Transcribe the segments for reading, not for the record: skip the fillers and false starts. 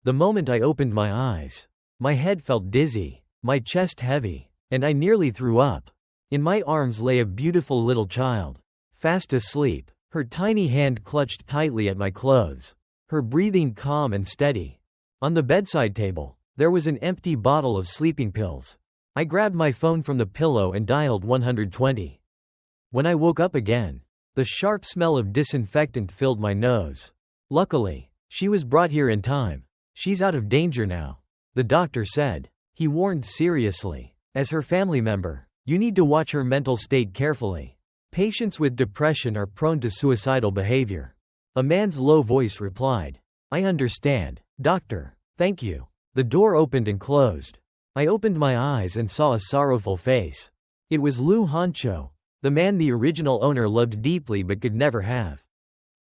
The moment I opened my eyes, my head felt dizzy, my chest heavy, and I nearly threw up. In my arms lay a beautiful little child, fast asleep, her tiny hand clutched tightly at my clothes, her breathing calm and steady. On the bedside table, there was an empty bottle of sleeping pills. I grabbed my phone from the pillow and dialed 120. When I woke up again, the sharp smell of disinfectant filled my nose. Luckily, she was brought here in time. She's out of danger now, the doctor said. He warned seriously. As her family member, you need to watch her mental state carefully. Patients with depression are prone to suicidal behavior. A man's low voice replied. I understand, doctor. Thank you. The door opened and closed. I opened my eyes and saw a sorrowful face. It was Lu Hancho, the man the original owner loved deeply but could never have.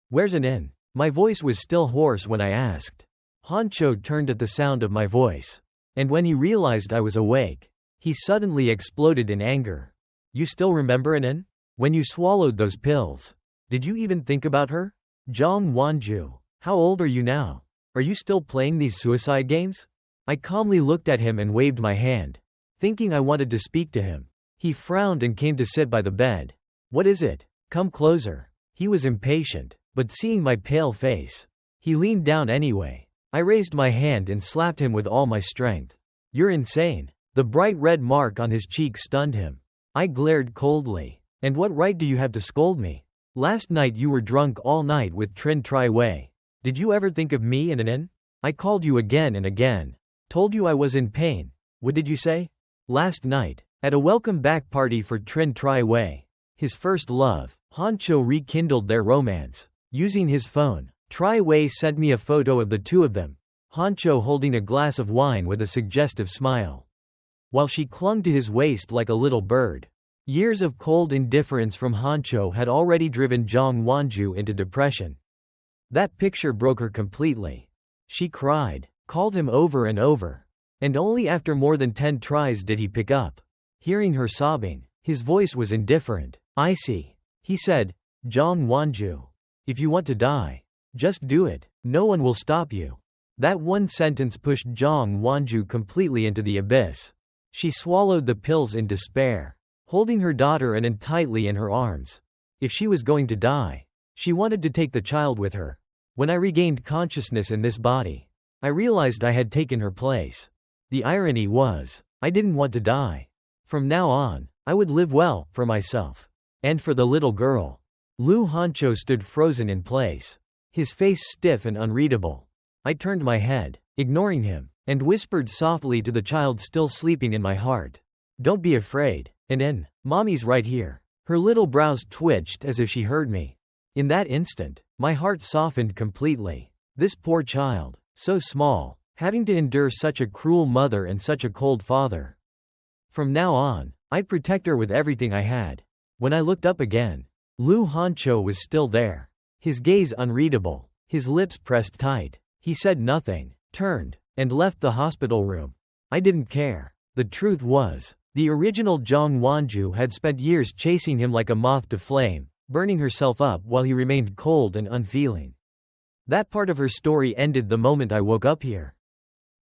Where's an inn? My voice was still hoarse when I asked. Hancho turned at the sound of my voice. And when he realized I was awake, he suddenly exploded in anger. You still remember an inn? When you swallowed those pills, did you even think about her? Zhang Wanju, how old are you now? Are you still playing these suicide games? I calmly looked at him and waved my hand, thinking I wanted to speak to him. He frowned and came to sit by the bed. What is it? Come closer. He was impatient, but seeing my pale face, he leaned down anyway. I raised my hand and slapped him with all my strength. You're insane. The bright red mark on his cheek stunned him. I glared coldly. And what right do you have to scold me? Last night you were drunk all night with Trin Tri Wei. Did you ever think of me and an inn? I called you again and again. Told you I was in pain. What did you say? Last night, at a welcome back party for Trin Tri Wei, his first love, Hancho rekindled their romance. Using his phone, Tri Wei sent me a photo of the two of them, Hancho holding a glass of wine with a suggestive smile, while she clung to his waist like a little bird. Years of cold indifference from Hancho had already driven Zhang Wanju into depression. That picture broke her completely. She cried, called him over and over, and only after more than 10 tries did he pick up. Hearing her sobbing, his voice was indifferent. I see. He said, Zhang Wanju, if you want to die, just do it. No one will stop you. That one sentence pushed Zhang Wanju completely into the abyss. She swallowed the pills in despair, holding her daughter and tightly in her arms. If she was going to die, she wanted to take the child with her. When I regained consciousness in this body, I realized I had taken her place. The irony was, I didn't want to die. From now on, I would live well, for myself. And for the little girl. Lu Hancho stood frozen in place, his face stiff and unreadable. I turned my head, ignoring him, and whispered softly to the child still sleeping in my heart. Don't be afraid, and Mommy's right here. Her little brows twitched as if she heard me. In that instant, my heart softened completely. This poor child, so small, having to endure such a cruel mother and such a cold father. From now on, I'd protect her with everything I had. When I looked up again, Lu Hancho was still there, his gaze unreadable, his lips pressed tight. He said nothing, turned, and left the hospital room. I didn't care. The truth was, the original Zhang Wanju had spent years chasing him like a moth to flame, burning herself up while he remained cold and unfeeling. That part of her story ended the moment I woke up here.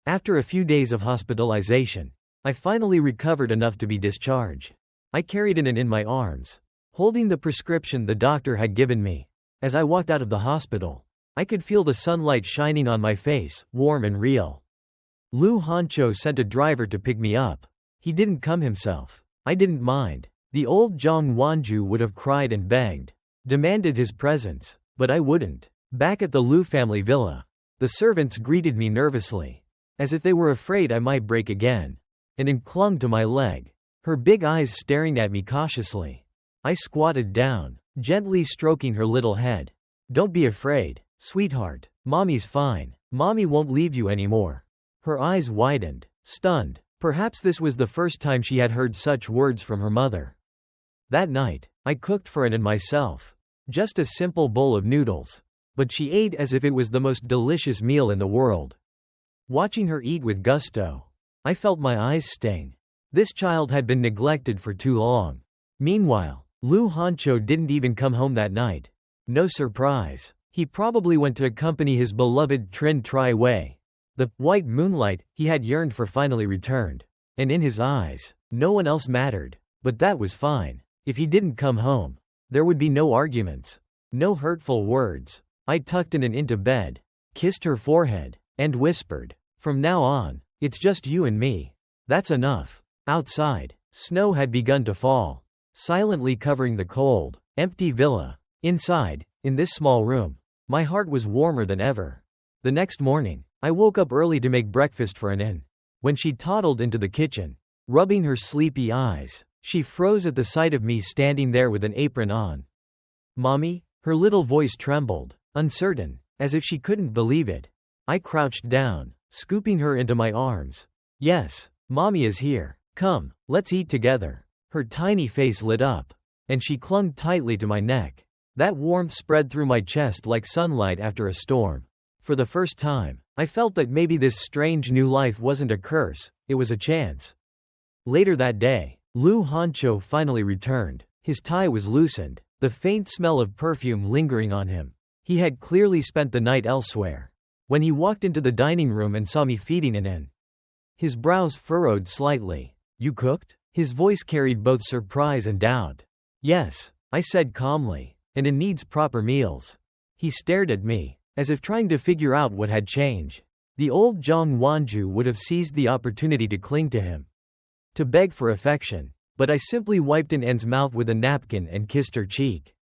After a few days of hospitalization, I finally recovered enough to be discharged. I carried an in my arms, holding the prescription the doctor had given me. As I walked out of the hospital, I could feel the sunlight shining on my face, warm and real. Lu Hancho sent a driver to pick me up. He didn't come himself. I didn't mind. The old Zhang Wanju would have cried and begged, demanded his presence, but I wouldn't. Back at the Lu family villa, the servants greeted me nervously, as if they were afraid I might break again, and clung to my leg, her big eyes staring at me cautiously. I squatted down, gently stroking her little head. Don't be afraid, sweetheart. Mommy's fine. Mommy won't leave you anymore. Her eyes widened, stunned. Perhaps this was the first time she had heard such words from her mother. That night, I cooked for Anne and myself. Just a simple bowl of noodles. But she ate as if it was the most delicious meal in the world. Watching her eat with gusto, I felt my eyes sting. This child had been neglected for too long. Meanwhile, Lu Hancho didn't even come home that night. No surprise. He probably went to accompany his beloved Trin Tri Wei. The white moonlight he had yearned for finally returned. And in his eyes, no one else mattered. But that was fine. If he didn't come home, there would be no arguments. No hurtful words. I tucked in and into bed, kissed her forehead, and whispered, "From now on, it's just you and me. That's enough." Outside, snow had begun to fall, silently covering the cold, empty villa. Inside, in this small room, my heart was warmer than ever. The next morning, I woke up early to make breakfast for Anne. When she toddled into the kitchen, rubbing her sleepy eyes, she froze at the sight of me standing there with an apron on. "Mommy?" Her little voice trembled, uncertain, as if she couldn't believe it. I crouched down, scooping her into my arms. "Yes, Mommy is here. Come, let's eat together." Her tiny face lit up, and she clung tightly to my neck. That warmth spread through my chest like sunlight after a storm. For the first time, I felt that maybe this strange new life wasn't a curse, it was a chance. Later that day, Lu Hancho finally returned. His tie was loosened, the faint smell of perfume lingering on him. He had clearly spent the night elsewhere. When he walked into the dining room and saw me feeding Anne, his brows furrowed slightly. "You cooked?" His voice carried both surprise and doubt. "Yes," I said calmly, "and it needs proper meals." He stared at me, as if trying to figure out what had changed. The old Zhang Wanju would have seized the opportunity to cling to him, to beg for affection, but I simply wiped Anne's mouth with a napkin and kissed her cheek.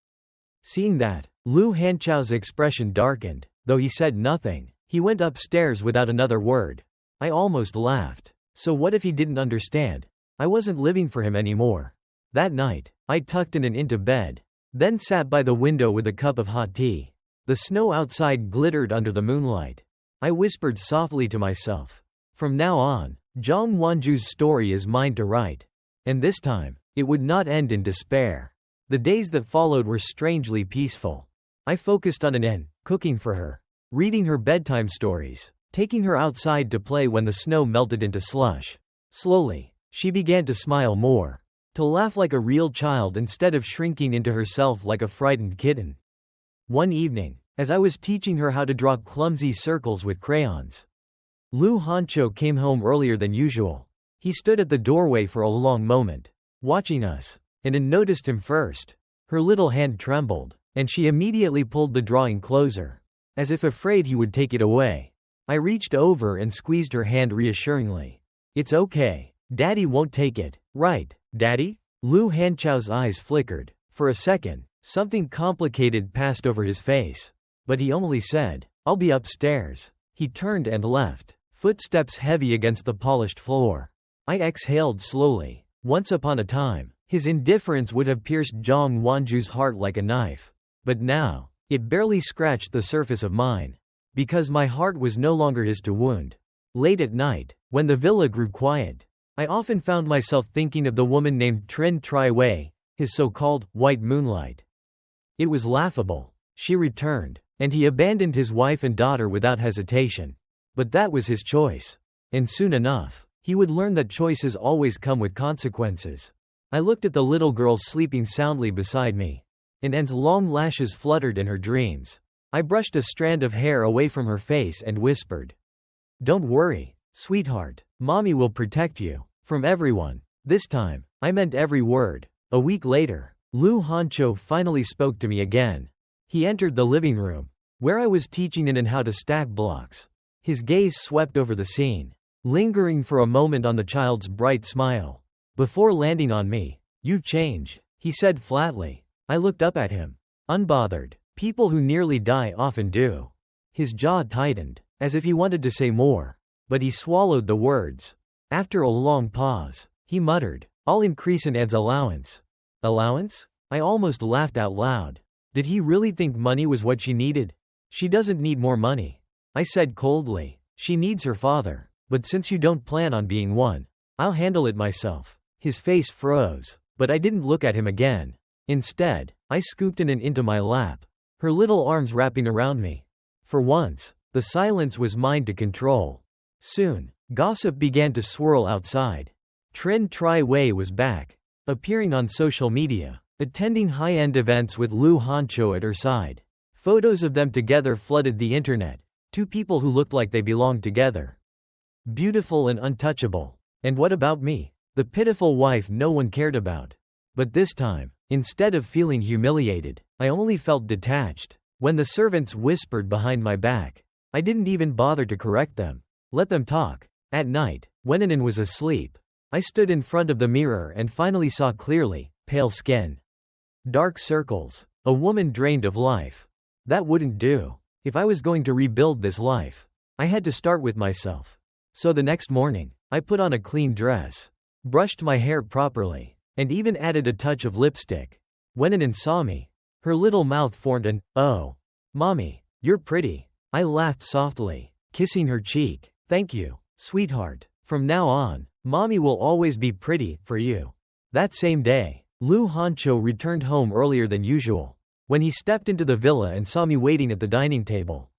Seeing that, Lu Hanchao's expression darkened. Though he said nothing, he went upstairs without another word. I almost laughed. So what if he didn't understand? I wasn't living for him anymore. That night, I tucked in and into bed, then sat by the window with a cup of hot tea. The snow outside glittered under the moonlight. I whispered softly to myself, "From now on, Zhang Wanju's story is mine to write." And this time, it would not end in despair. The days that followed were strangely peaceful. I focused on Anne, cooking for her, reading her bedtime stories, taking her outside to play when the snow melted into slush. Slowly, she began to smile more, to laugh like a real child instead of shrinking into herself like a frightened kitten. One evening, as I was teaching her how to draw clumsy circles with crayons, Lu Hancho came home earlier than usual. He stood at the doorway for a long moment, watching us, and Anne noticed him first. Her little hand trembled, and she immediately pulled the drawing closer, as if afraid he would take it away. I reached over and squeezed her hand reassuringly. "It's okay. Daddy won't take it, right, Daddy?" Lu Hanchao's eyes flickered. For a second, something complicated passed over his face. But he only said, "I'll be upstairs." He turned and left, footsteps heavy against the polished floor. I exhaled slowly. Once upon a time, his indifference would have pierced Zhang Wanju's heart like a knife. But now, it barely scratched the surface of mine. Because my heart was no longer his to wound. Late at night, when the villa grew quiet, I often found myself thinking of the woman named Trin Tri Wei, his so-called white moonlight. It was laughable. She returned, and he abandoned his wife and daughter without hesitation. But that was his choice. And soon enough, he would learn that choices always come with consequences. I looked at the little girl sleeping soundly beside me, and Anne's long lashes fluttered in her dreams. I brushed a strand of hair away from her face and whispered, "Don't worry, sweetheart. Mommy will protect you. From everyone." This time, I meant every word. A week later, Lu Hancho finally spoke to me again. He entered the living room, where I was teaching Anne how to stack blocks. His gaze swept over the scene, lingering for a moment on the child's bright smile, before landing on me. "You've changed," he said flatly. I looked up at him, unbothered. People who nearly die often do. His jaw tightened, as if he wanted to say more, but he swallowed the words. After a long pause, he muttered, "I'll increase Anne's allowance." Allowance? I almost laughed out loud. Did he really think money was what she needed? "She doesn't need more money," I said coldly. "She needs her father. But since you don't plan on being one, I'll handle it myself." His face froze, but I didn't look at him again. Instead, I scooped Anne into my lap, her little arms wrapping around me. For once, the silence was mine to control. Soon, gossip began to swirl outside. Trin Tri Wei was back, appearing on social media, attending high-end events with Lu Hancho at her side. Photos of them together flooded the internet, Two people who looked like they belonged together. Beautiful and untouchable. And what about me? The pitiful wife no one cared about. But this time, instead of feeling humiliated, I only felt detached. When the servants whispered behind my back, I didn't even bother to correct them. Let them talk. At night, when Anan was asleep, I stood in front of the mirror and finally saw clearly: pale skin, dark circles, a woman drained of life. That wouldn't do. If I was going to rebuild this life, I had to start with myself. So the next morning, I put on a clean dress, brushed my hair properly, and even added a touch of lipstick. When Anan saw me, her little mouth formed an "Oh, Mommy, you're pretty." I laughed softly, kissing her cheek. "Thank you, sweetheart. From now on, Mommy will always be pretty for you." That same day, Lu Hancho returned home earlier than usual. When he stepped into the villa and saw me waiting at the dining table,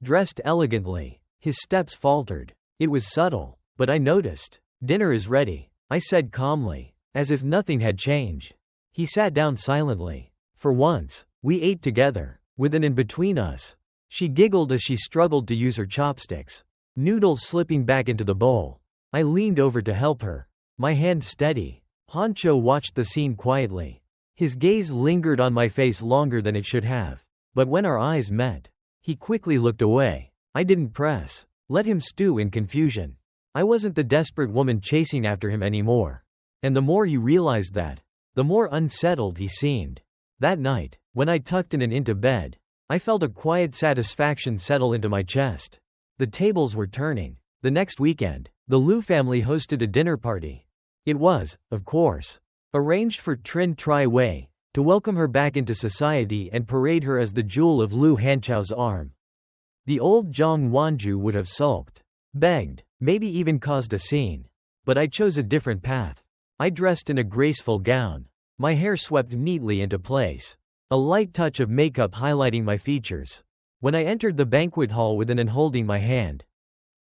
dressed elegantly, his steps faltered. It was subtle, but I noticed. "Dinner is ready," I said calmly, as if nothing had changed. He sat down silently. For once, we ate together, with an in between us. She giggled as she struggled to use her chopsticks, noodles slipping back into the bowl. I leaned over to help her, my hand steady. Hancho watched the scene quietly. His gaze lingered on my face longer than it should have. But when our eyes met, he quickly looked away. I didn't press. Let him stew in confusion. I wasn't the desperate woman chasing after him anymore. And the more he realized that, the more unsettled he seemed. That night, when I tucked Anan into bed, I felt a quiet satisfaction settle into my chest. The tables were turning. The next weekend, the Lu family hosted a dinner party. It was, of course, arranged for Trin Tri Wei, to welcome her back into society and parade her as the jewel of Lu Hanchao's arm. The old Zhang Wanju would have sulked, begged, maybe even caused a scene. But I chose a different path. I dressed in a graceful gown, my hair swept neatly into place, a light touch of makeup highlighting my features. When I entered the banquet hall with Anan holding my hand,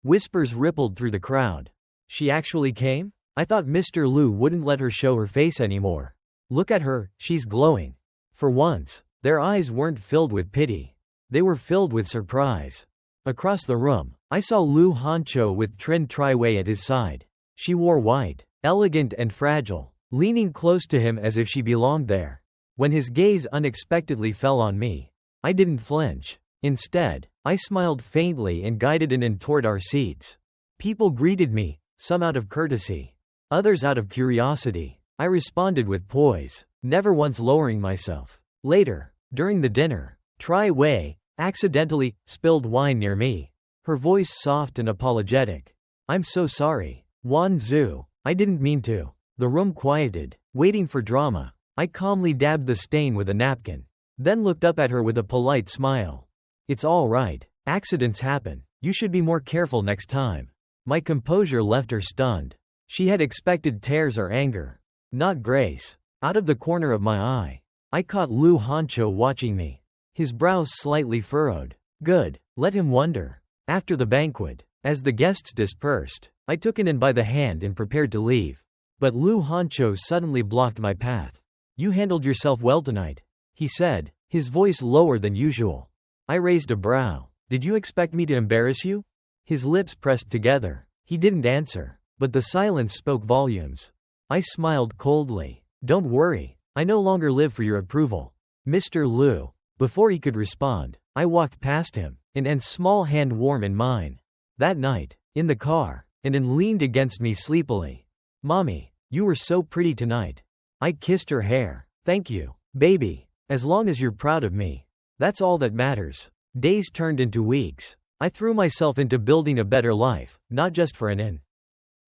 whispers rippled through the crowd. She actually came? I thought Mr. Lu wouldn't let her show her face anymore. Look at her, she's glowing. For once, their eyes weren't filled with pity. They were filled with surprise. Across the room, I saw Lu Hancho with Trin Tri Wei at his side. She wore white, elegant and fragile, leaning close to him as if she belonged there. When his gaze unexpectedly fell on me, I didn't flinch. Instead, I smiled faintly and guided Anan toward our seats. People greeted me, some out of courtesy, others out of curiosity. I responded with poise, never once lowering myself. Later, during the dinner, Tri Wei accidentally spilled wine near me, her voice soft and apologetic. "I'm so sorry, Wan Zhu, I didn't mean to." The room quieted, waiting for drama. I calmly dabbed the stain with a napkin, then looked up at her with a polite smile. "It's all right, accidents happen. You should be more careful next time." My composure left her stunned. She had expected tears or anger, not grace. Out of the corner of my eye, I caught Lu Hancho watching me, his brows slightly furrowed. Good, let him wonder. After the banquet, as the guests dispersed, I took Anan by the hand and prepared to leave. But Lu Hancho suddenly blocked my path. "You handled yourself well tonight," he said, his voice lower than usual. I raised a brow. "Did you expect me to embarrass you?" His lips pressed together. He didn't answer, but the silence spoke volumes. I smiled coldly. "Don't worry, I no longer live for your approval, Mr. Lu." Before he could respond, I walked past him, Anan's small hand warm in mine. That night, in the car, Anan leaned against me sleepily. "Mommy, you were so pretty tonight." I kissed her hair. "Thank you, baby. As long as you're proud of me, that's all that matters." Days turned into weeks. I threw myself into building a better life, not just for Anan,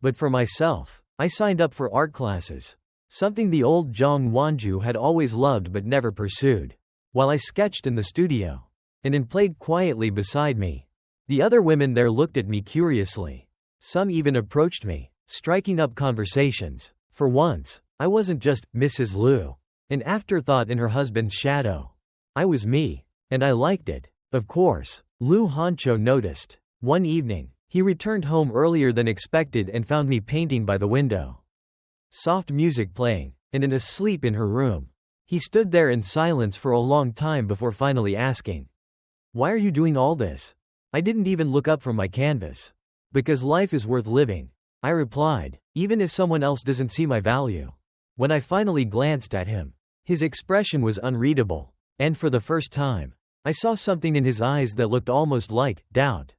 but for myself. I signed up for art classes, something the old Zhang Wanju had always loved but never pursued. While I sketched in the studio, Anan played quietly beside me. The other women there looked at me curiously. Some even approached me, striking up conversations. For once, I wasn't just Mrs. Lu, an afterthought in her husband's shadow. I was me, and I liked it. Of course, Lu Hancho noticed. One evening, he returned home earlier than expected and found me painting by the window. Soft music playing, and Anan asleep in her room. He stood there in silence for a long time before finally asking, "Why are you doing all this?" I didn't even look up from my canvas. Because life is worth living, I replied, even if someone else doesn't see my value. When I finally glanced at him, his expression was unreadable, and for the first time, I saw something in his eyes that looked almost like doubt.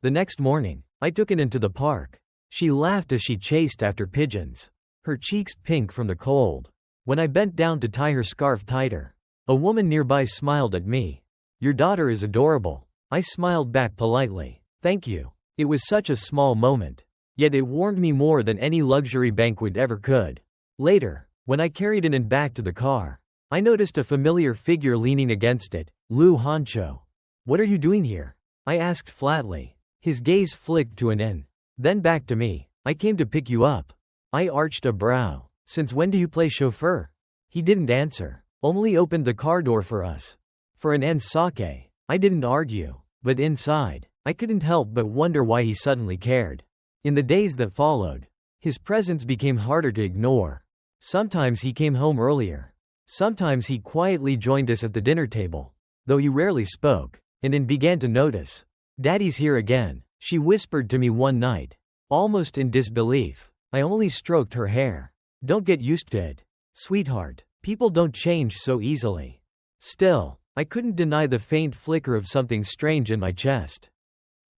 The next morning, I took Anne into the park. She laughed as she chased after pigeons, her cheeks pink from the cold. When I bent down to tie her scarf tighter, a woman nearby smiled at me. "Your daughter is adorable." I smiled back politely. "Thank you." It was such a small moment, yet it warmed me more than any luxury banquet ever could. Later, when I carried Anne back to the car, I noticed a familiar figure leaning against it, Lu Hancho. "What are you doing here?" I asked flatly. His gaze flicked to Anne, then back to me. "I came to pick you up." I arched a brow. "Since when do you play chauffeur?" He didn't answer, only opened the car door for us. For Anne's sake, I didn't argue, but inside, I couldn't help but wonder why he suddenly cared. In the days that followed, his presence became harder to ignore. Sometimes he came home earlier. Sometimes he quietly joined us at the dinner table, though he rarely spoke, and Anne began to notice. "Daddy's here again," she whispered to me one night, almost in disbelief. I only stroked her hair. "Don't get used to it, sweetheart. People don't change so easily." Still, I couldn't deny the faint flicker of something strange in my chest.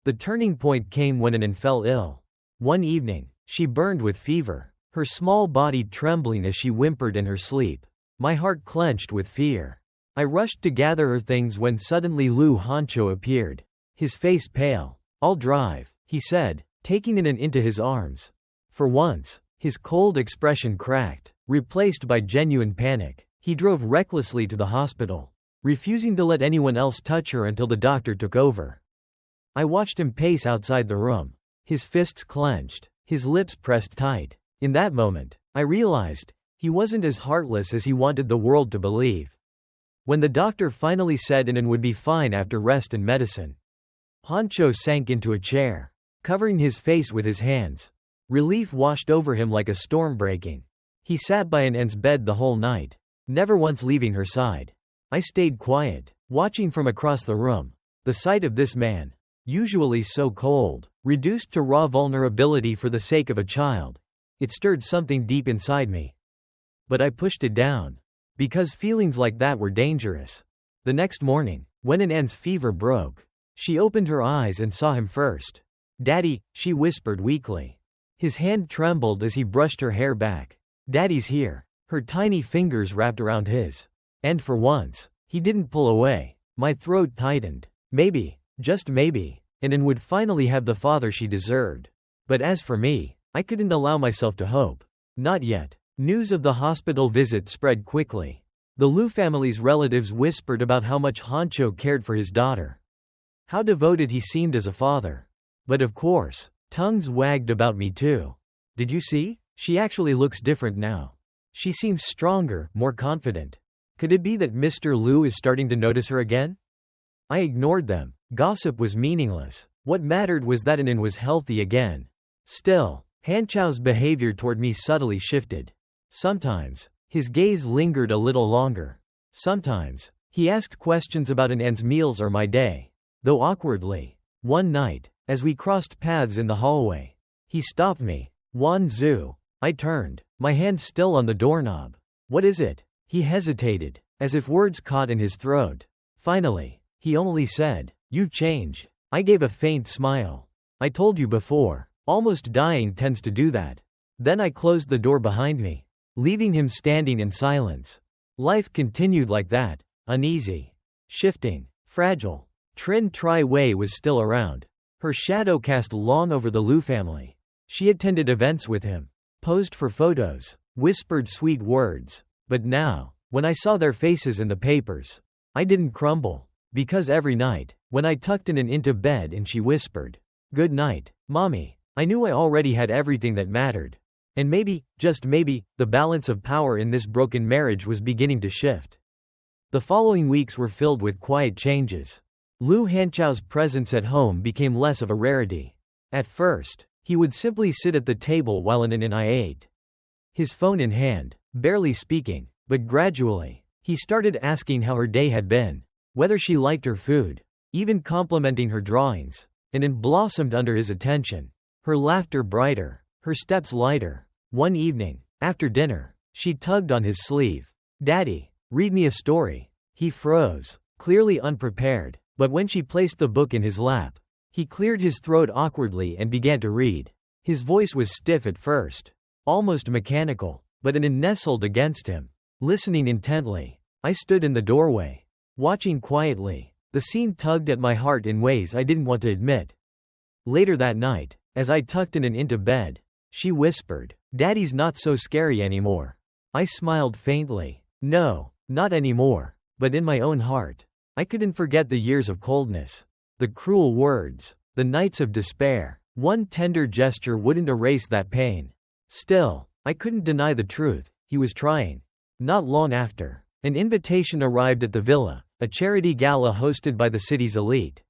The turning point came when Anne fell ill. One evening, she burned with fever, her small body trembling as she whimpered in her sleep. My heart clenched with fear. I rushed to gather her things when suddenly Lu Hancho appeared, his face pale. "I'll drive," he said, taking Anne into his arms. For once, his cold expression cracked, replaced by genuine panic. He drove recklessly to the hospital, refusing to let anyone else touch her until the doctor took over. I watched him pace outside the room, his fists clenched, his lips pressed tight. In that moment, I realized he wasn't as heartless as he wanted the world to believe. When the doctor finally said Anne would be fine after rest and medicine, Hancho sank into a chair, covering his face with his hands. Relief washed over him like a storm breaking. He sat by Anne's bed the whole night, never once leaving her side. I stayed quiet, watching from across the room. The sight of this man, usually so cold, reduced to raw vulnerability for the sake of a child, it stirred something deep inside me. But I pushed it down, because feelings like that were dangerous. The next morning, when Anne's fever broke, she opened her eyes and saw him first. "Daddy," she whispered weakly. His hand trembled as he brushed her hair back. "Daddy's here." Her tiny fingers wrapped around his. And for once, he didn't pull away. My throat tightened. Maybe, just maybe, Anne would finally have the father she deserved. But as for me, I couldn't allow myself to hope. Not yet. News of the hospital visit spread quickly. The Lu family's relatives whispered about how much Hancho cared for his daughter, how devoted he seemed as a father. But of course, tongues wagged about me too. "Did you see? She actually looks different now. She seems stronger, more confident. Could it be that Mr. Lu is starting to notice her again?" I ignored them. Gossip was meaningless. What mattered was that Anne was healthy again. Still, Hancho's behavior toward me subtly shifted. Sometimes, his gaze lingered a little longer. Sometimes, he asked questions about Anne's meals or my day, though awkwardly. One night, as we crossed paths in the hallway, he stopped me. "Wan Zhu." I turned, my hand still on the doorknob. "What is it?" He hesitated, as if words caught in his throat. Finally, he only said, "You've changed." I gave a faint smile. "I told you before, almost dying tends to do that." Then I closed the door behind me, leaving him standing in silence. Life continued like that, uneasy, shifting, fragile. Trin Tri Wei was still around, her shadow cast long over the Lu family. She attended events with him, posed for photos, whispered sweet words. But now, when I saw their faces in the papers, I didn't crumble. Because every night, when I tucked Anne into bed and she whispered, "Good night, Mommy," I knew I already had everything that mattered. And maybe, just maybe, the balance of power in this broken marriage was beginning to shift. The following weeks were filled with quiet changes. Lu Hancho's presence at home became less of a rarity. At first, he would simply sit at the table while Anne and I ate, his phone in hand, barely speaking, but gradually, he started asking how her day had been, whether she liked her food, even complimenting her drawings, and it blossomed under his attention. Her laughter brighter, her steps lighter. One evening, after dinner, she tugged on his sleeve. "Daddy, read me a story." He froze, clearly unprepared, but when she placed the book in his lap, he cleared his throat awkwardly and began to read. His voice was stiff at first, almost mechanical, but it nestled against him. Listening intently, I stood in the doorway, watching quietly. The scene tugged at my heart in ways I didn't want to admit. Later that night, as I tucked in and into bed, she whispered, "Daddy's not so scary anymore." I smiled faintly. No, not anymore, but in my own heart. I couldn't forget the years of coldness, the cruel words, the nights of despair. One tender gesture wouldn't erase that pain. Still, I couldn't deny the truth, he was trying. Not long after, an invitation arrived at the villa, a charity gala hosted by the city's elite.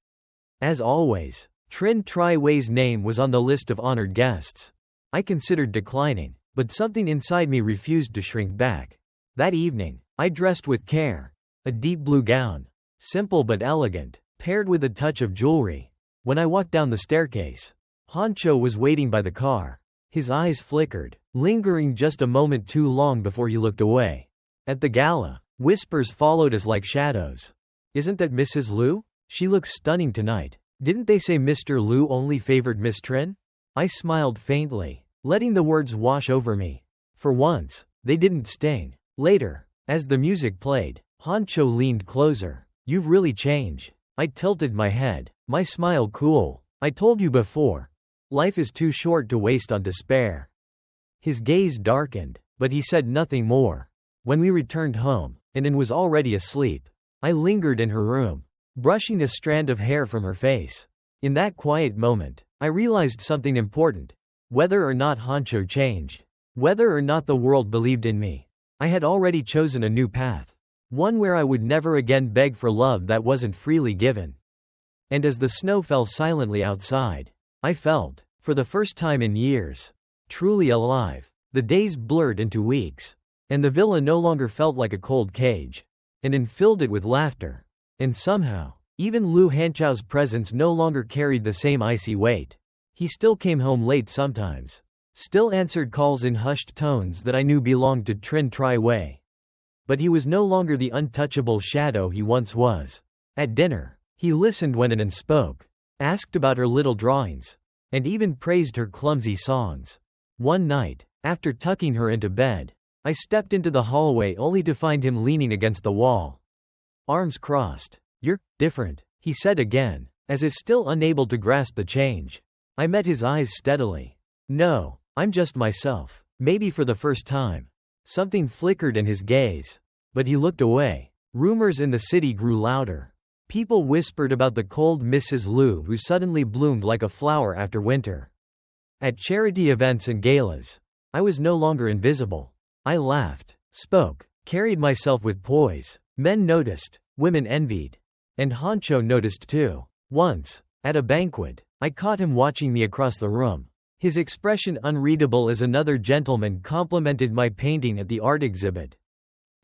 As always, Trin Tri-Wei's name was on the list of honored guests. I considered declining, but something inside me refused to shrink back. That evening, I dressed with care. A deep blue gown, simple but elegant, paired with a touch of jewelry. When I walked down the staircase, Hancho was waiting by the car. His eyes flickered, lingering just a moment too long before he looked away. At the gala, whispers followed us like shadows. "Isn't that Mrs. Liu? She looks stunning tonight. Didn't they say Mr. Liu only favored Miss Trin?" I smiled faintly, letting the words wash over me. For once, they didn't sting. Later, as the music played, Hancho leaned closer. "You've really changed." I tilted my head, my smile cool. "I told you before. Life is too short to waste on despair." His gaze darkened, but he said nothing more. When we returned home, and was already asleep, I lingered in her room, brushing a strand of hair from her face. In that quiet moment, I realized something important. Whether or not Hancho changed, whether or not the world believed in me, I had already chosen a new path. One where I would never again beg for love that wasn't freely given. And as the snow fell silently outside, I felt, for the first time in years, truly alive. The days blurred into weeks, and the villa no longer felt like a cold cage, and filled it with laughter. And somehow, even Lu Hanchao's presence no longer carried the same icy weight. He still came home late sometimes, still answered calls in hushed tones that I knew belonged to Trin Tri-Wei. But he was no longer the untouchable shadow he once was. At dinner, he listened when Anan spoke, asked about her little drawings, and even praised her clumsy songs. One night, after tucking her into bed, I stepped into the hallway only to find him leaning against the wall. Arms crossed. "You're different," he said again, as if still unable to grasp the change. I met his eyes steadily. "No, I'm just myself." Maybe for the first time, something flickered in his gaze, but he looked away. Rumors in the city grew louder. People whispered about the cold Mrs. Liu who suddenly bloomed like a flower after winter. At charity events and galas, I was no longer invisible. I laughed, spoke, carried myself with poise. Men noticed, women envied. And Hancho noticed too. Once, at a banquet, I caught him watching me across the room. His expression unreadable as another gentleman complimented my painting at the art exhibit.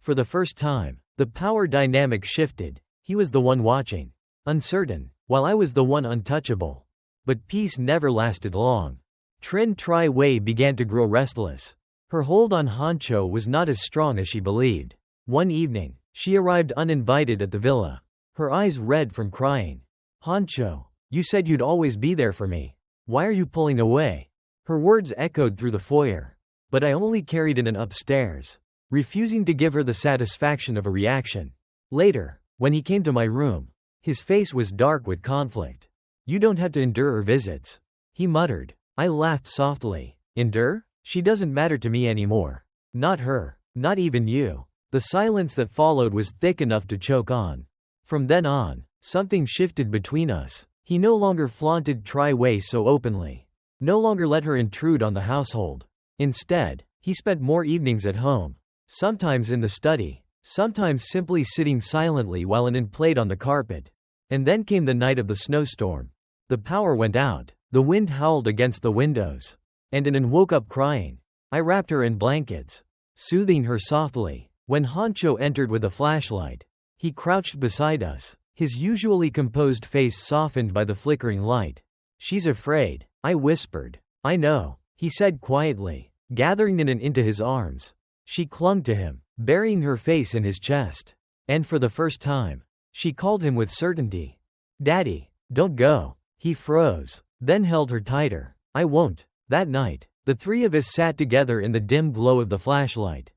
For the first time, the power dynamic shifted. He was the one watching, uncertain, while I was the one untouchable. But peace never lasted long. Trin Tri-Wei began to grow restless. Her hold on Hancho was not as strong as she believed. One evening, she arrived uninvited at the villa, her eyes red from crying. "Hancho, you said you'd always be there for me. Why are you pulling away?" Her words echoed through the foyer, but I only carried Anan upstairs, refusing to give her the satisfaction of a reaction. Later, when he came to my room, his face was dark with conflict. "You don't have to endure her visits," he muttered. I laughed softly. "Endure? She doesn't matter to me anymore. Not her, not even you." The silence that followed was thick enough to choke on. From then on, something shifted between us. He no longer flaunted Tri-Wei so openly, no longer let her intrude on the household. Instead, he spent more evenings at home, sometimes in the study, sometimes simply sitting silently while Anan played on the carpet. And then came the night of the snowstorm. The power went out, the wind howled against the windows, and Anan woke up crying. I wrapped her in blankets, soothing her softly. When Hancho entered with a flashlight, he crouched beside us, His usually composed face softened by the flickering light. "She's afraid," I whispered. "I know," he said quietly, gathering Ninan into his arms. She clung to him, burying her face in his chest. And for the first time, she called him with certainty. "Daddy, don't go." He froze, then held her tighter. "I won't." That night, the three of us sat together in the dim glow of the flashlight.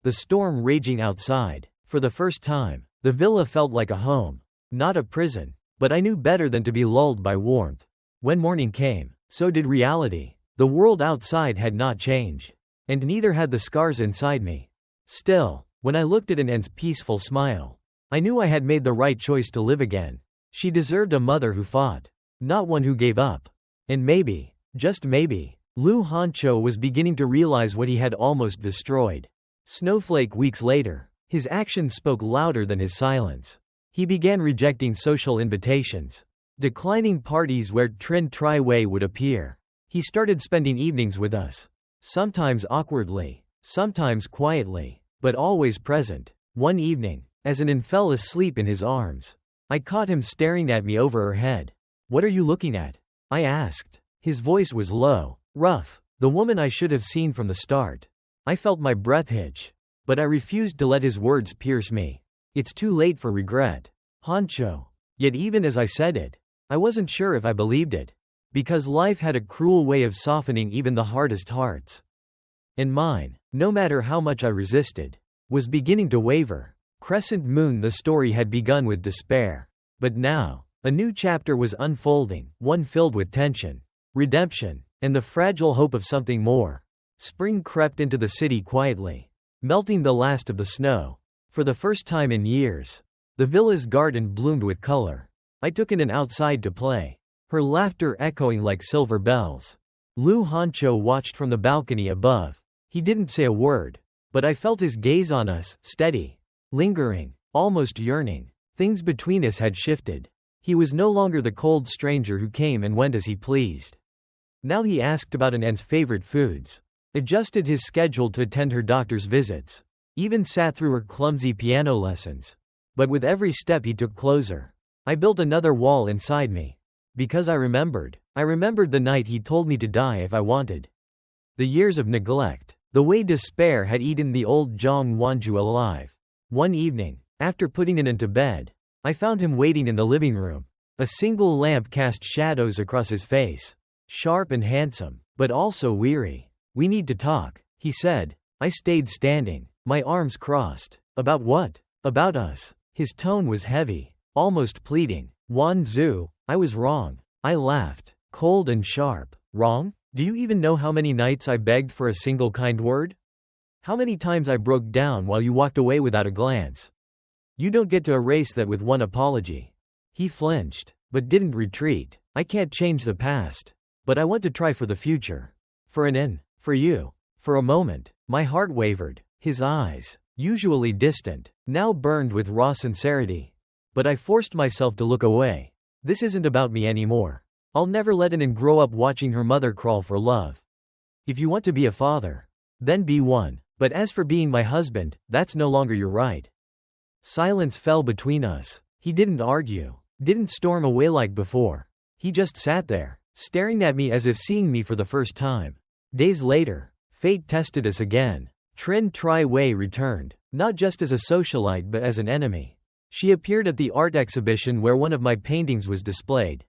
The storm raging outside. For the first time, the villa felt like a home. Not a prison. But I knew better than to be lulled by warmth. When morning came, so did reality. The world outside had not changed. And neither had the scars inside me. Still, when I looked at Ann's peaceful smile, I knew I had made the right choice to live again. She deserved a mother who fought, not one who gave up. And maybe, just maybe, Lu Hancho was beginning to realize what he had almost destroyed. Snowflake weeks later, his actions spoke louder than his silence. He began rejecting social invitations, declining parties where Trin Tri Wei would appear. He started spending evenings with us. Sometimes awkwardly, sometimes quietly, but always present. One evening, as Ann fell asleep in his arms, I caught him staring at me over her head. "What are you looking at?" I asked. His voice was low, rough, the woman I should have seen from the start. I felt my breath hitch, but I refused to let his words pierce me. "It's too late for regret, Hancho." Yet even as I said it, I wasn't sure if I believed it. Because life had a cruel way of softening even the hardest hearts. And mine, no matter how much I resisted, was beginning to waver. Crescent Moon, the story had begun with despair. But now, a new chapter was unfolding, one filled with tension, redemption, and the fragile hope of something more. Spring crept into the city quietly, melting the last of the snow. For the first time in years, the villa's garden bloomed with color. I took Ann outside to play, her laughter echoing like silver bells. Lu Hancho watched from the balcony above. He didn't say a word, but I felt his gaze on us, steady, lingering, almost yearning. Things between us had shifted. He was no longer the cold stranger who came and went as he pleased. Now he asked about Ann's favorite foods, adjusted his schedule to attend her doctor's visits, even sat through her clumsy piano lessons. But with every step he took closer, I built another wall inside me. Because I remembered the night he told me to die if I wanted. The years of neglect, the way despair had eaten the old Zhang Wanju alive. One evening, after putting Ann into bed, I found him waiting in the living room. A single lamp cast shadows across his face. Sharp and handsome, but also weary. "We need to talk," he said. I stayed standing, my arms crossed. "About what?" "About us." His tone was heavy, almost pleading. "Wan Zhu, I was wrong." I laughed, cold and sharp. "Wrong? Do you even know how many nights I begged for a single kind word? How many times I broke down while you walked away without a glance? You don't get to erase that with one apology." He flinched, but didn't retreat. "I can't change the past. But I want to try for the future. For Ann, for you." For a moment, my heart wavered. His eyes, usually distant, now burned with raw sincerity. But I forced myself to look away. "This isn't about me anymore. I'll never let Ann grow up watching her mother crawl for love. If you want to be a father, then be one. But as for being my husband, that's no longer your right." Silence fell between us. He didn't argue, didn't storm away like before. He just sat there, staring at me as if seeing me for the first time. Days later, fate tested us again. Trin Tri Wei returned, not just as a socialite but as an enemy. She appeared at the art exhibition where one of my paintings was displayed.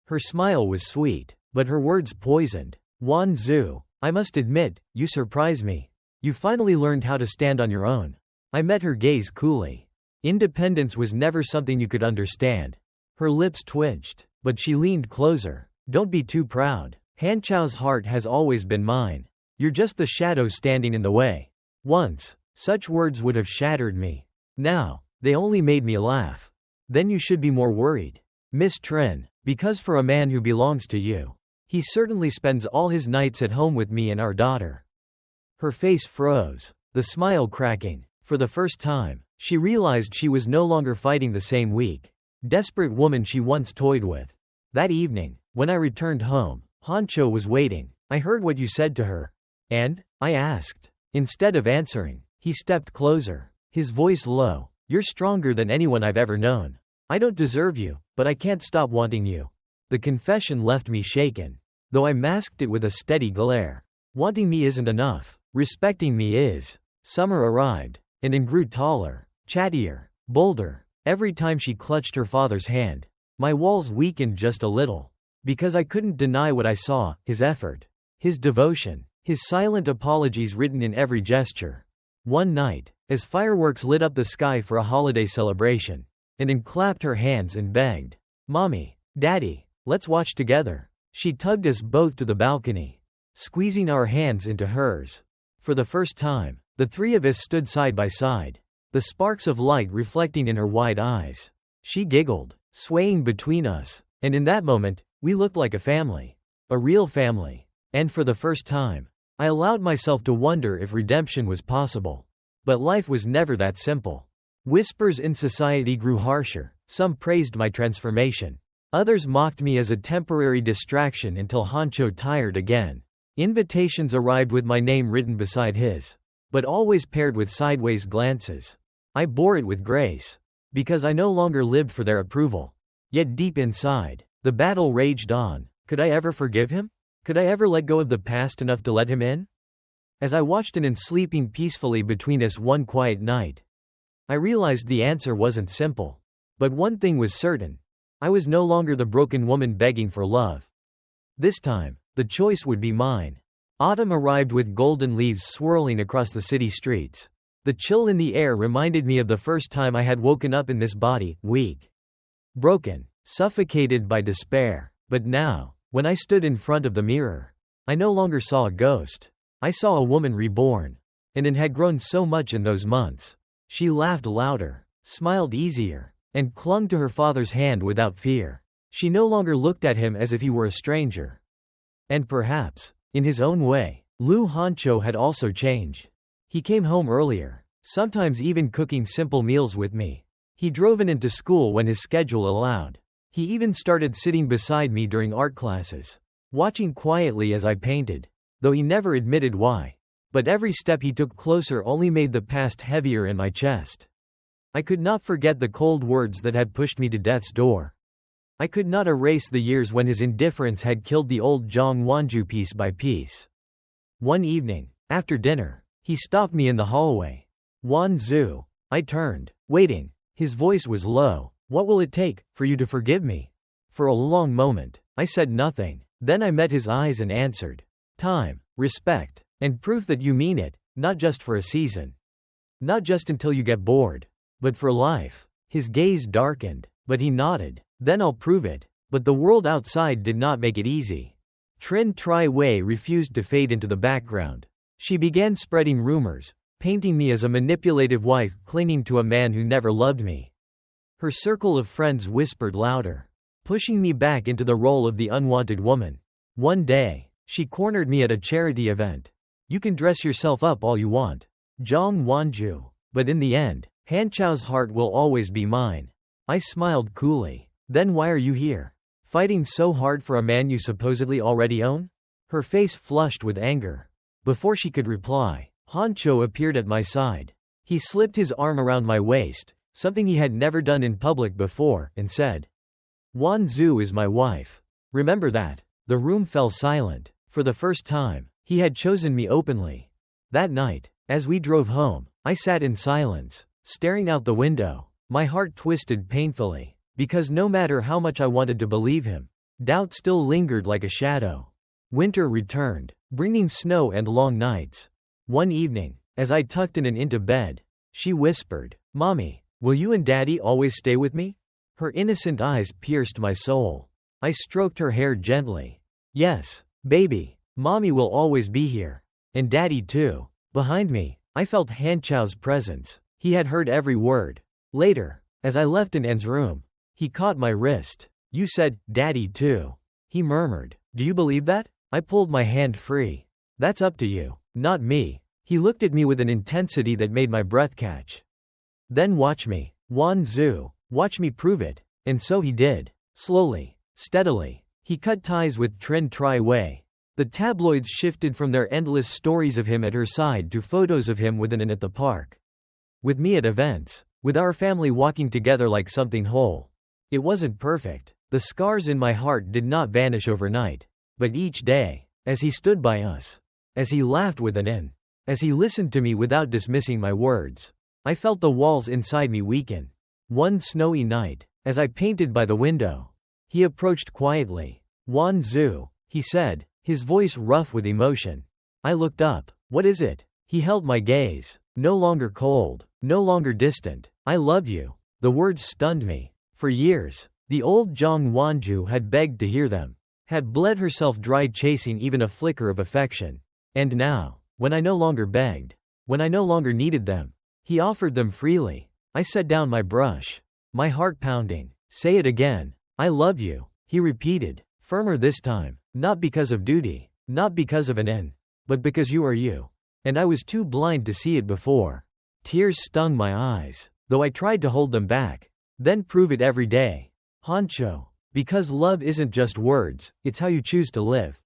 Her smile was sweet, but her words poisoned. "Wan Zhu, I must admit, you surprise me. You finally learned how to stand on your own." I met her gaze coolly. Independence was never something you could understand. Her lips twitched, but she leaned closer. "Don't be too proud. Hanchao's heart has always been mine. You're just the shadow standing in the way." Once, such words would have shattered me. Now, they only made me laugh. "Then you should be more worried, Miss Trin, because for a man who belongs to you, he certainly spends all his nights at home with me and our daughter." Her face froze, the smile cracking. For the first time, she realized she was no longer fighting the same weak, desperate woman she once toyed with. That evening, when I returned home, Hancho was waiting. "I heard what you said to her." "And?" I asked. Instead of answering, he stepped closer, his voice low. "You're stronger than anyone I've ever known. I don't deserve you, but I can't stop wanting you." The confession left me shaken, though I masked it with a steady glare. Wanting me isn't enough. Respecting me is. Summer arrived, and grew taller, chattier, bolder. Every time she clutched her father's hand, my walls weakened just a little. Because I couldn't deny what I saw, his effort, his devotion, his silent apologies written in every gesture. One night, as fireworks lit up the sky for a holiday celebration, and clapped her hands and begged, "Mommy, Daddy, let's watch together." She tugged us both to the balcony, squeezing our hands into hers. For the first time, the three of us stood side by side, the sparks of light reflecting in her wide eyes. She giggled, swaying between us, and in that moment, we looked like a family. A real family. And for the first time, I allowed myself to wonder if redemption was possible. But life was never that simple. Whispers in society grew harsher. Some praised my transformation. Others mocked me as a temporary distraction until Honcho tired again. Invitations arrived with my name written beside his, but always paired with sideways glances. I bore it with grace, because I no longer lived for their approval. Yet deep inside, the battle raged on. Could I ever forgive him? Could I ever let go of the past enough to let him in? As I watched An sleeping peacefully between us one quiet night, I realized the answer wasn't simple. But one thing was certain. I was no longer the broken woman begging for love. This time, the choice would be mine. Autumn arrived with golden leaves swirling across the city streets. The chill in the air reminded me of the first time I had woken up in this body, weak, broken, suffocated by despair. But now, when I stood in front of the mirror, I no longer saw a ghost. I saw a woman reborn. And had grown so much in those months. She laughed louder, smiled easier, and clung to her father's hand without fear. She no longer looked at him as if he were a stranger. And perhaps, in his own way, Lu Honcho had also changed. He came home earlier, sometimes even cooking simple meals with me. He drove in into school when his schedule allowed. He even started sitting beside me during art classes, watching quietly as I painted, though he never admitted why. But every step he took closer only made the past heavier in my chest. I could not forget the cold words that had pushed me to death's door. I could not erase the years when his indifference had killed the old Zhang Wanju piece by piece. One evening, after dinner, he stopped me in the hallway. "Wan Zhu." I turned, waiting. His voice was low. "What will it take for you to forgive me?" For a long moment, I said nothing. Then I met his eyes and answered. "Time, respect, and proof that you mean it, not just for a season. Not just until you get bored, but for life." His gaze darkened, but he nodded. "Then I'll prove it." But the world outside did not make it easy. Trin Tri Wei refused to fade into the background. She began spreading rumors, painting me as a manipulative wife clinging to a man who never loved me. Her circle of friends whispered louder, pushing me back into the role of the unwanted woman. One day, she cornered me at a charity event. "You can dress yourself up all you want, Zhang Wanju, but in the end, Hanchao's heart will always be mine." I smiled coolly. "Then why are you here? Fighting so hard for a man you supposedly already own?" Her face flushed with anger. Before she could reply, Honcho appeared at my side. He slipped his arm around my waist, something he had never done in public before, and said, "Wan Zhu is my wife. Remember that." The room fell silent. For the first time, he had chosen me openly. That night, as we drove home, I sat in silence, staring out the window. My heart twisted painfully, because no matter how much I wanted to believe him, doubt still lingered like a shadow. Winter returned, bringing snow and long nights. One evening, as I tucked in and into bed, she whispered, "Mommy, will you and Daddy always stay with me?" Her innocent eyes pierced my soul. I stroked her hair gently. "Yes, baby, Mommy will always be here. And Daddy too." Behind me, I felt Hanchao's presence. He had heard every word. Later, as I left An's room, he caught my wrist. "You said, Daddy too," he murmured. "Do you believe that?" I pulled my hand free. "That's up to you, not me." He looked at me with an intensity that made my breath catch. "Then watch me, Wan Zhu, watch me prove it." And so he did. Slowly, steadily, he cut ties with Trin Tri Wei. The tabloids shifted from their endless stories of him at her side to photos of him with An at the park. With me at events. With our family walking together like something whole. It wasn't perfect. The scars in my heart did not vanish overnight. But each day, as he stood by us, as he laughed with an N, as he listened to me without dismissing my words, I felt the walls inside me weaken. One snowy night, as I painted by the window, he approached quietly. "Wan Zhu," he said, his voice rough with emotion. I looked up. "What is it?" He held my gaze. No longer cold, no longer distant. "I love you." The words stunned me. For years, the old Zhang Wanju had begged to hear them, had bled herself dry chasing even a flicker of affection. And now, when I no longer begged, when I no longer needed them, he offered them freely. I set down my brush, my heart pounding. "Say it again. I love you," he repeated, firmer this time, not because of duty, not because of an N, but because you are you. And I was too blind to see it before. Tears stung my eyes, though I tried to hold them back. "Then prove it every day, Hancho. Because love isn't just words, it's how you choose to live."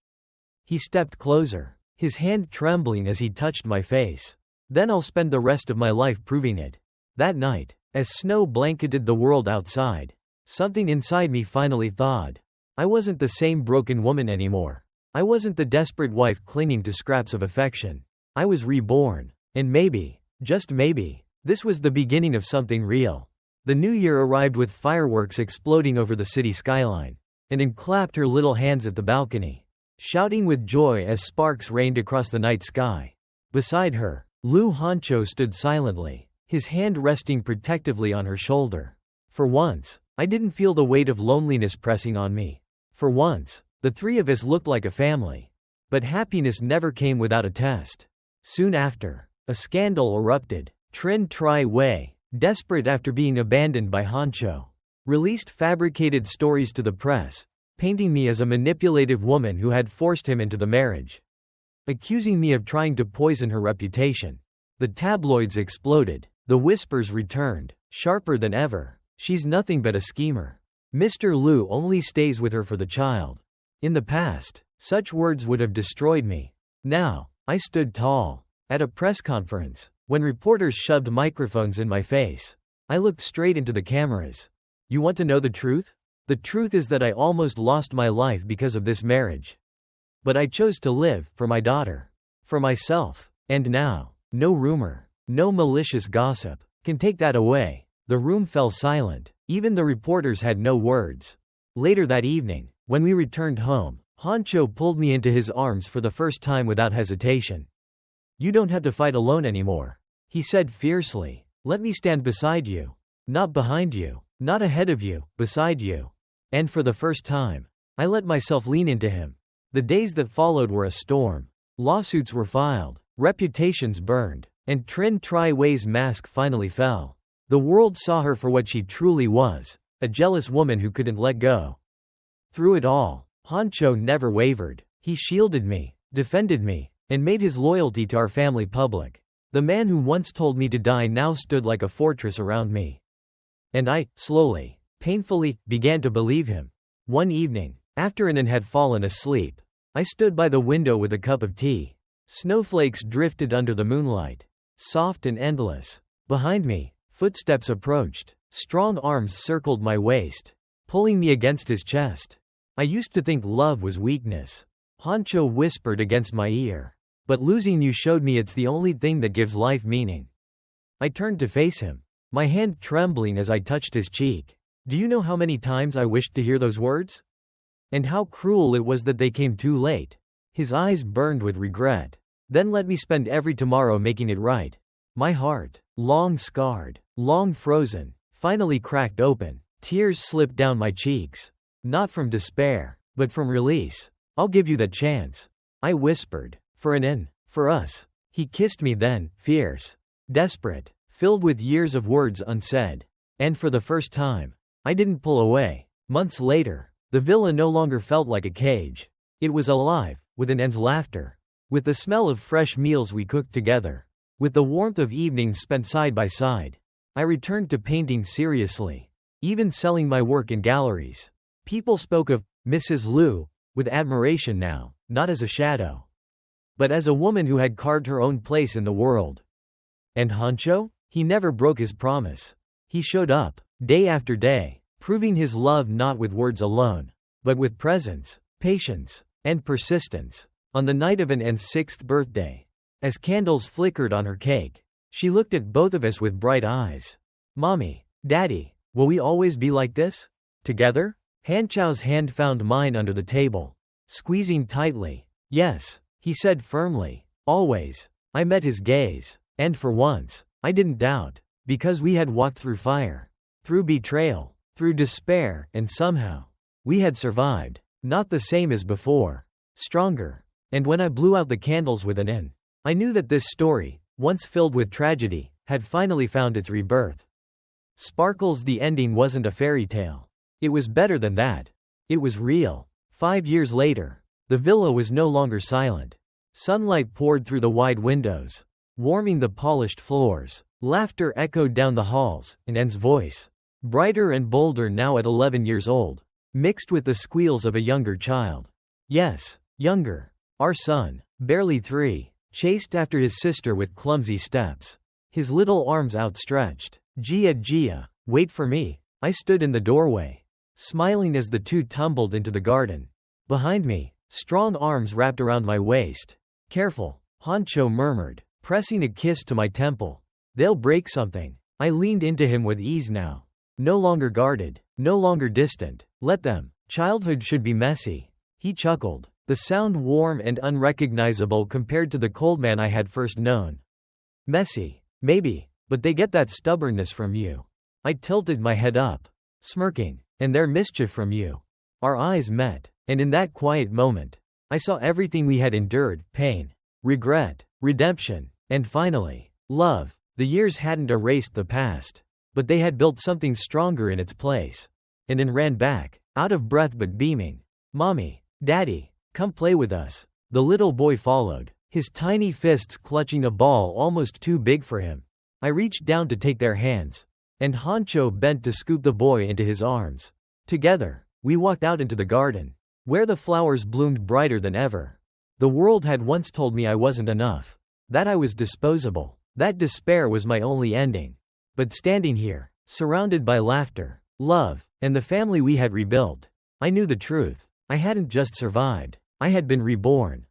He stepped closer, his hand trembling as he touched my face. "Then I'll spend the rest of my life proving it." That night, as snow blanketed the world outside, something inside me finally thawed. I wasn't the same broken woman anymore. I wasn't the desperate wife clinging to scraps of affection. I was reborn. And maybe, just maybe, this was the beginning of something real. The new year arrived with fireworks exploding over the city skyline, and Anne clapped her little hands at the balcony, shouting with joy as sparks rained across the night sky. Beside her, Lu Hancho stood silently, his hand resting protectively on her shoulder. For once, I didn't feel the weight of loneliness pressing on me. For once, the three of us looked like a family. But happiness never came without a test. Soon after, a scandal erupted. Trin Tri Wei, desperate after being abandoned by Hancho, released fabricated stories to the press, painting me as a manipulative woman who had forced him into the marriage, accusing me of trying to poison her reputation. The tabloids exploded. The whispers returned, sharper than ever. "She's nothing but a schemer. Mr. Lu only stays with her for the child." In the past, such words would have destroyed me. Now, I stood tall. At a press conference, when reporters shoved microphones in my face, I looked straight into the cameras. "You want to know the truth? The truth is that I almost lost my life because of this marriage. But I chose to live, for my daughter, for myself. And now, no rumor, no malicious gossip, can take that away." The room fell silent. Even the reporters had no words. Later that evening, when we returned home, Hancho pulled me into his arms for the first time without hesitation. "You don't have to fight alone anymore," he said fiercely. "Let me stand beside you. Not behind you, not ahead of you, beside you." And for the first time, I let myself lean into him. The days that followed were a storm. Lawsuits were filed, reputations burned, and Trin Tri Wei's mask finally fell. The world saw her for what she truly was, a jealous woman who couldn't let go. Through it all, Hancho never wavered. He shielded me, defended me, and made his loyalty to our family public. The man who once told me to die now stood like a fortress around me. And I, slowly, painfully, began to believe him. One evening, after Anne had fallen asleep, I stood by the window with a cup of tea. Snowflakes drifted under the moonlight, soft and endless. Behind me, footsteps approached. Strong arms circled my waist, pulling me against his chest. I used to think love was weakness. Hancho whispered against my ear. But losing you showed me it's the only thing that gives life meaning. I turned to face him, my hand trembling as I touched his cheek. Do you know how many times I wished to hear those words? And how cruel it was that they came too late. His eyes burned with regret. Then let me spend every tomorrow making it right. My heart, long scarred, long frozen, finally cracked open. Tears slipped down my cheeks. Not from despair, but from release. I'll give you that chance, I whispered. For an N, for us. He kissed me then, fierce, desperate, filled with years of words unsaid. And for the first time, I didn't pull away. Months later, the villa no longer felt like a cage. It was alive, with an N's laughter, with the smell of fresh meals we cooked together, with the warmth of evenings spent side by side. I returned to painting seriously, even selling my work in galleries. People spoke of Mrs. Lu with admiration now, not as a shadow, but as a woman who had carved her own place in the world. And Hancho? He never broke his promise. He showed up, day after day, proving his love not with words alone, but with presence, patience, and persistence. On the night of Anne's 6th birthday, as candles flickered on her cake, she looked at both of us with bright eyes. "Mommy, Daddy, will we always be like this? Together?" Hanchow's hand found mine under the table, squeezing tightly. "Yes," he said firmly. "Always." I met his gaze, and for once, I didn't doubt, because we had walked through fire, through betrayal, through despair, and somehow, we had survived. Not the same as before, stronger. And when I blew out the candles with an N, I knew that this story, once filled with tragedy, had finally found its rebirth. Sparkles, the ending wasn't a fairy tale. It was better than that. It was real. 5 years later, the villa was no longer silent. Sunlight poured through the wide windows, warming the polished floors. Laughter echoed down the halls, and Anne's voice, brighter and bolder now at 11 years old, mixed with the squeals of a younger child. Yes, younger. Our son, barely 3, chased after his sister with clumsy steps, his little arms outstretched. "Gia, Gia, wait for me." I stood in the doorway, smiling as the two tumbled into the garden. Behind me, strong arms wrapped around my waist. "Careful," Hancho murmured, pressing a kiss to my temple. "They'll break something." I leaned into him with ease now. No longer guarded, no longer distant. "Let them. Childhood should be messy." He chuckled, the sound warm and unrecognizable compared to the cold man I had first known. "Messy, maybe, but they get that stubbornness from you." I tilted my head up, smirking. "And their mischief from you." Our eyes met, and in that quiet moment, I saw everything we had endured: pain, regret, redemption, and finally, love. The years hadn't erased the past, but they had built something stronger in its place. And Anne ran back, out of breath but beaming. "Mommy, Daddy, come play with us." The little boy followed, his tiny fists clutching a ball almost too big for him. I reached down to take their hands, and Hancho bent to scoop the boy into his arms. Together, we walked out into the garden, where the flowers bloomed brighter than ever. The world had once told me I wasn't enough, that I was disposable, that despair was my only ending. But standing here, surrounded by laughter, love, and the family we had rebuilt, I knew the truth. I hadn't just survived, I had been reborn.